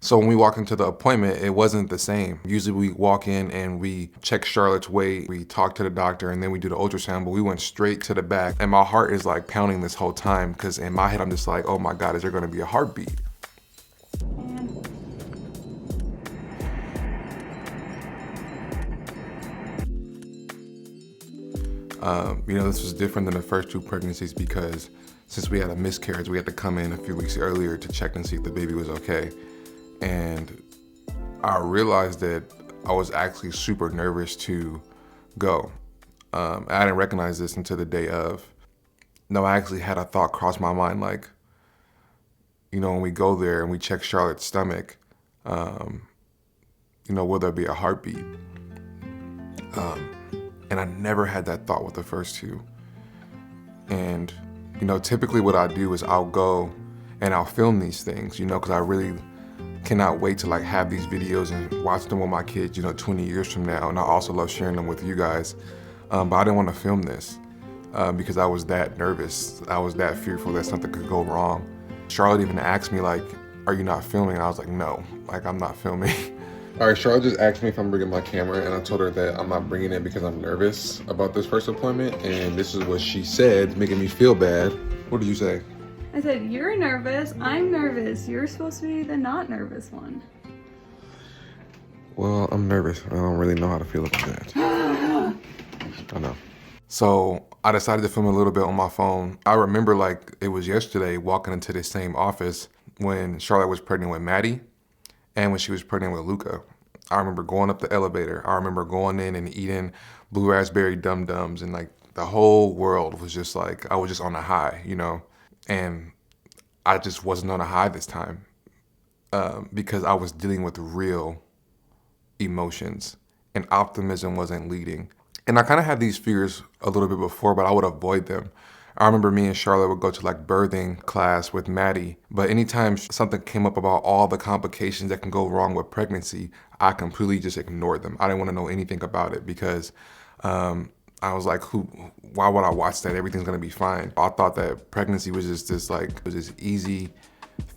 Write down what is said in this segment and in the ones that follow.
So when we walked into the appointment, it wasn't the same. Usually we walk in and we check Charlotte's weight, we talk to the doctor, and then we do the ultrasound, but we went straight to the back. And my heart is like pounding this whole time because in my head, I'm just like, oh my God, is there gonna be a heartbeat? This was different than the first two pregnancies because since we had a miscarriage, we had to come in a few weeks earlier to check and see if the baby was okay. And I realized that I was actually super nervous to go. I didn't recognize this until the day of. No, I actually had a thought cross my mind like, when we go there and we check Charlotte's stomach, will there be a heartbeat? And I never had that thought with the first two. And, typically what I do is I'll go and I'll film these things, because I really cannot wait to like have these videos and watch them with my kids, 20 years from now. And I also love sharing them with you guys. But I didn't want to film this because I was that nervous. I was that fearful that something could go wrong. Charlotte even asked me like, are you not filming? And I was like, no, like I'm not filming. All right, Charlotte just asked me if I'm bringing my camera, and I told her that I'm not bringing it because I'm nervous about this first appointment, and this is what she said, making me feel bad. What did you say? I said, you're nervous, I'm nervous. You're supposed to be the not nervous one. Well, I'm nervous. I don't really know how to feel about that. I know. So I decided to film a little bit on my phone. I remember like it was yesterday walking into this same office when Charlotte was pregnant with Maddie and when she was pregnant with Luca. I remember going up the elevator. I remember going in and eating blue raspberry dum-dums, and like the whole world was just like, I was just on a high, and I just wasn't on a high this time because I was dealing with real emotions and optimism wasn't leading. And I kind of had these fears a little bit before, but I would avoid them. I remember me and Charlotte would go to like birthing class with Maddie, but anytime something came up about all the complications that can go wrong with pregnancy, I completely just ignored them. I didn't want to know anything about it because I was like, why would I watch that? Everything's gonna be fine. I thought that pregnancy was just this easy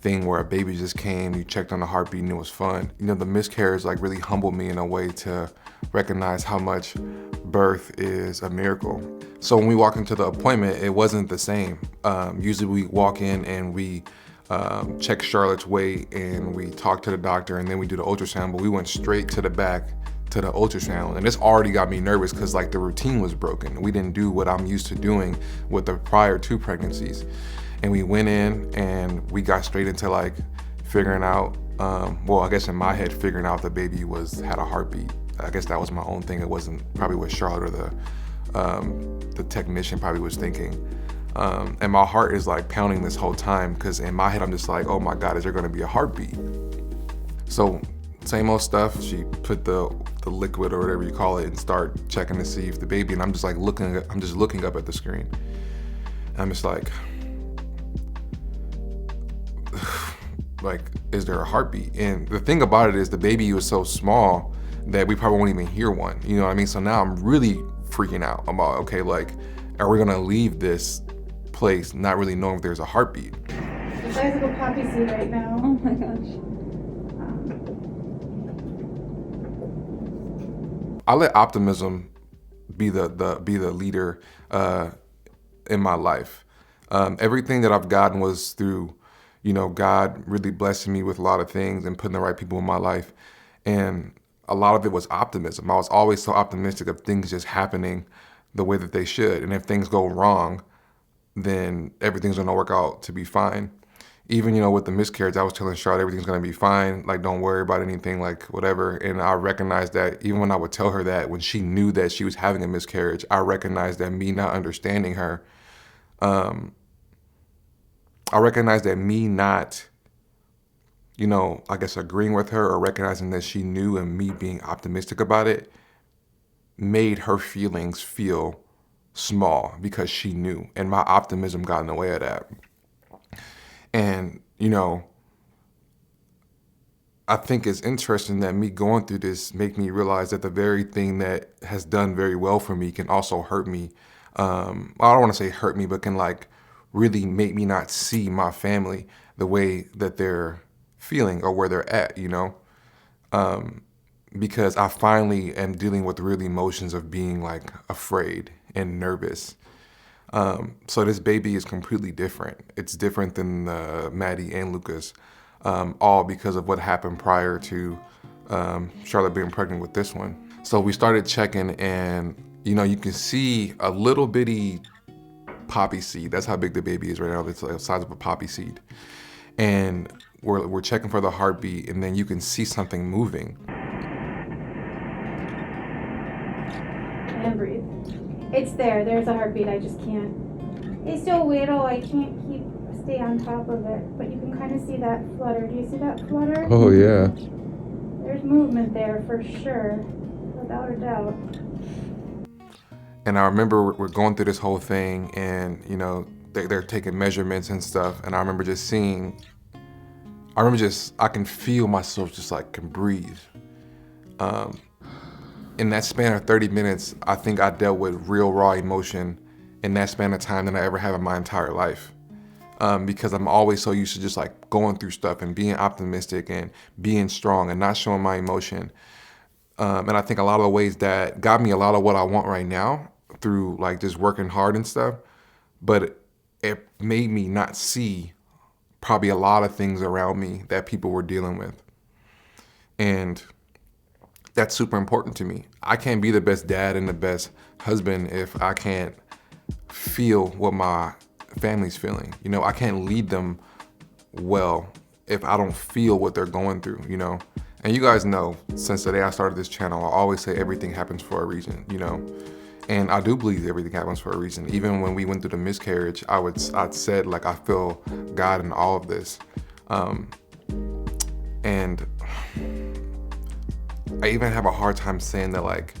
thing where a baby just came, you checked on the heartbeat and it was fun. The miscarriage like really humbled me in a way to recognize how much birth is a miracle. So when we walked into the appointment, it wasn't the same. Usually we walk in and we check Charlotte's weight and we talk to the doctor and then we do the ultrasound, but we went straight to the back to the ultrasound. And this already got me nervous because like the routine was broken. We didn't do what I'm used to doing with the prior two pregnancies. And we went in and we got straight into like figuring out, I guess in my head, figuring out the baby had a heartbeat. I guess that was my own thing. It wasn't probably what Charlotte or the technician probably was thinking. And my heart is like pounding this whole time because in my head, I'm just like, oh my God, is there gonna be a heartbeat? So same old stuff. She put the liquid or whatever you call it and start checking to see if the baby, and I'm just looking up at the screen. And I'm just like, is there a heartbeat? And the thing about it is the baby was so small that we probably won't even hear one. You know what I mean? So now I'm really freaking out about, okay, like, are we gonna leave this place not really knowing if there's a heartbeat? You guys have a poppy seed right now. Oh my gosh. I let optimism be the leader in my life. Everything that I've gotten was through, God really blessing me with a lot of things and putting the right people in my life. And a lot of it was optimism. I was always so optimistic of things just happening the way that they should. And if things go wrong, then everything's gonna work out to be fine. Even, with the miscarriage, I was telling Charlotte everything's gonna be fine. Like, don't worry about anything, like whatever. And I recognized that even when I would tell her that, when she knew that she was having a miscarriage, I recognized that me not understanding her, I recognized that me not, I guess agreeing with her or recognizing that she knew and me being optimistic about it made her feelings feel small because she knew. And my optimism got in the way of that. And, I think it's interesting that me going through this make me realize that the very thing that has done very well for me can also hurt me. I don't want to say hurt me, but can like really make me not see my family the way that they're feeling or where they're at, you know? Because I finally am dealing with real emotions of being like afraid and nervous. So this baby is completely different. It's different than Maddie and Lucas, all because of what happened prior to Charlotte being pregnant with this one. So we started checking, and you know, you can see a little bitty poppy seed. That's how big the baby is right now. It's the size of a poppy seed. And we're checking for the heartbeat, and then you can see something moving. And breathe. It's there. There's a heartbeat. I just can't. It's so little. I can't stay on top of it. But you can kind of see that flutter. Do you see that flutter? Oh yeah. There's movement there for sure, without a doubt. And I remember we're going through this whole thing, and you know, they're taking measurements and stuff. And I remember just seeing. I can feel myself just like can breathe. In that span of 30 minutes, I think I dealt with real raw emotion in that span of time than I ever have in my entire life. Because I'm always so used to just like going through stuff and being optimistic and being strong and not showing my emotion. And I think a lot of the ways that got me a lot of what I want right now through like just working hard and stuff, but it made me not see probably a lot of things around me that people were dealing with. And that's super important to me. I can't be the best dad and the best husband if I can't feel what my family's feeling. You know, I can't lead them well if I don't feel what they're going through, you know? And you guys know, since the day I started this channel, I always say everything happens for a reason, you know? And I do believe everything happens for a reason. Even when we went through the miscarriage, I'd said like, I feel God in all of this. And I even have a hard time saying that like,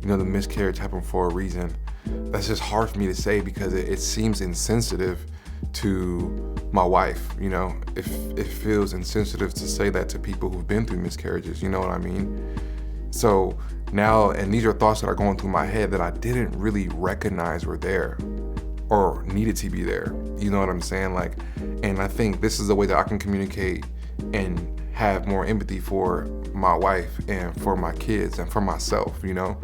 you know, the miscarriage happened for a reason. That's just hard for me to say because it seems insensitive to my wife, you know? It feels insensitive to say that to people who've been through miscarriages, you know what I mean? So now, and these are thoughts that are going through my head that I didn't really recognize were there or needed to be there, you know what I'm saying? Like, and I think this is the way that I can communicate and have more empathy for my wife and for my kids and for myself, you know?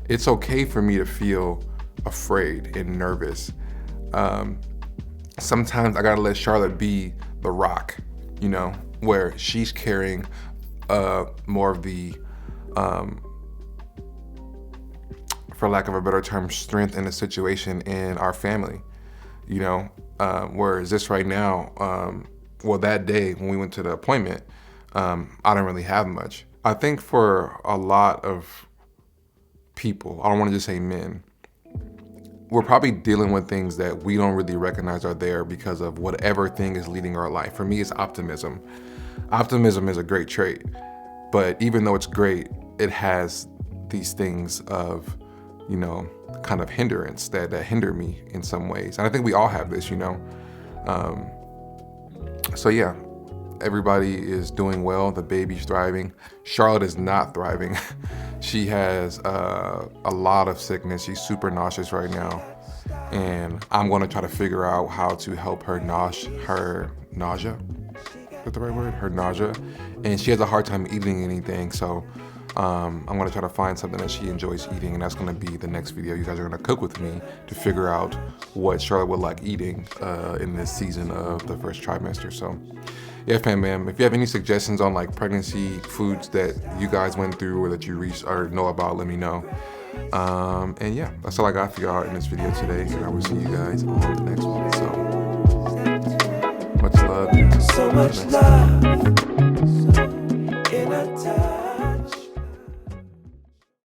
It's okay for me to feel afraid and nervous. Sometimes I gotta let Charlotte be the rock, you know, where she's carrying more of the, for lack of a better term, strength in the situation in our family, you know? Whereas this right now, well, that day when we went to the appointment, I didn't really have much. I think for a lot of people, I don't want to just say men, we're probably dealing with things that we don't really recognize are there because of whatever thing is leading our life. For me, it's optimism. Optimism is a great trait, but even though it's great, it has these things of, you know, kind of hindrance that hinder me in some ways. And I think we all have this, you know? So yeah, everybody is doing well. The baby's thriving. Charlotte is not thriving. She has a lot of sickness. She's super nauseous right now. And I'm gonna try to figure out how to help her nausea. Is that the right word? Her nausea. And she has a hard time eating anything. So I'm gonna try to find something that she enjoys eating, and that's gonna be the next video. You guys are gonna cook with me to figure out what Charlotte would like eating in this season of the first trimester. So yeah, fam, if you have any suggestions on like pregnancy foods that you guys went through or that you or know about, let me know. And yeah, that's all I got for y'all in this video today, and I will see you guys on the next one. So much love. So much love.